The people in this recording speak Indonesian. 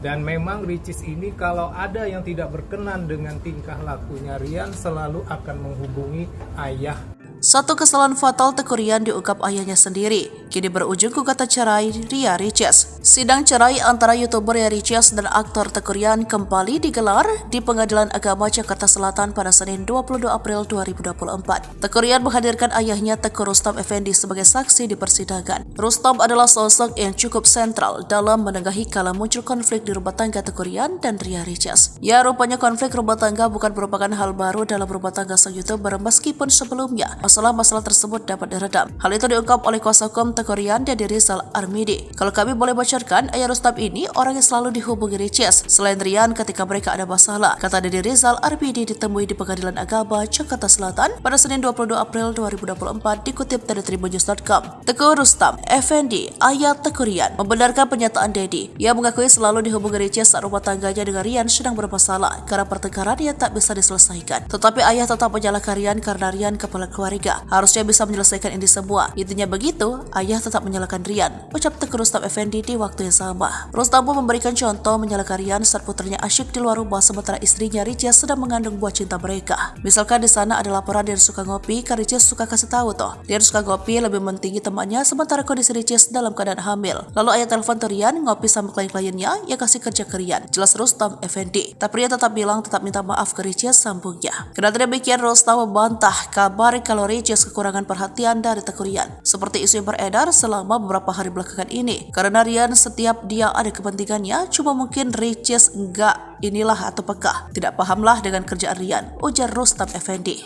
Dan memang Ricis ini kalau ada yang tidak berkenan dengan tingkah lakunya Rian selalu akan menghubungi ayah. Satu kesalahan fatal Teuku Ryan diungkap ayahnya sendiri, kini berujung gugatan cerai Ria Ricis. Sidang cerai antara YouTuber Ria Ricis dan aktor Teuku Ryan kembali digelar di Pengadilan Agama Jakarta Selatan pada Senin 22 April 2024. Teuku Ryan menghadirkan ayahnya Teguh Rustam Effendi sebagai saksi di persidangan. Rustam adalah sosok yang cukup sentral dalam menengahi kala muncul konflik di rumah tangga Teuku Ryan dan Ria Ricis. Ya, rupanya konflik rumah tangga bukan merupakan hal baru dalam rumah tangga sang YouTuber meskipun sebelumnya masalah-masalah tersebut dapat diredam. Hal itu diungkap oleh kuasa hukum Teuku Ryan, Deddy Rizal Armidi. Kalau kami boleh bocorkan, ayah Rustam ini orang yang selalu dihubungi Ricis selain Ryan ketika mereka ada masalah, kata Deddy Rizal Armidi ditemui di Pengadilan Agama Jakarta Selatan pada Senin 22 April 2024 dikutip dari tribunnews.com. Teguh Rustam Effendi, ayah Teuku Ryan, membenarkan pernyataan Deddy. Ia mengakui selalu dihubungi Ricis saat rumah tangganya dengan Ryan sedang bermasalah karena pertengkaran yang tak bisa diselesaikan. Tetapi ayah tetap menyalahkan Ryan karena Ryan kepala keluarga harusnya bisa menyelesaikan ini semua. Intinya begitu, ayah tetap menyalahkan Ryan, ucap Teguh Rustam Effendi di waktu yang sama. Rustam pun memberikan contoh menyalahkan Ryan saat putranya asyik di luar rumah sementara istrinya Ricis sedang mengandung buah cinta mereka. Misalkan di sana ada laporan Ryan suka ngopi, karena Ricis suka kasih tahu toh. Ryan suka ngopi lebih mentinggi temannya sementara kondisi Ricis dalam keadaan hamil. Lalu ayah telepon ke Ryan ngopi sama klien-kliennya yang kasih kerja ke Ryan. Jelas Rustam Effendi. Tapi Ryan tetap bilang tetap minta maaf ke Ricis, sambungnya. Kenapa demikian, Rustam membantah kabar kalau Ricis kekurangan perhatian dari Teuku Ryan seperti isu yang beredar selama beberapa hari belakangan ini. Karena Ryan setiap dia ada kepentingannya, cuma mungkin Ricis enggak inilah atau peka, tidak pahamlah dengan kerjaan Ryan, ujar Rustam Effendi.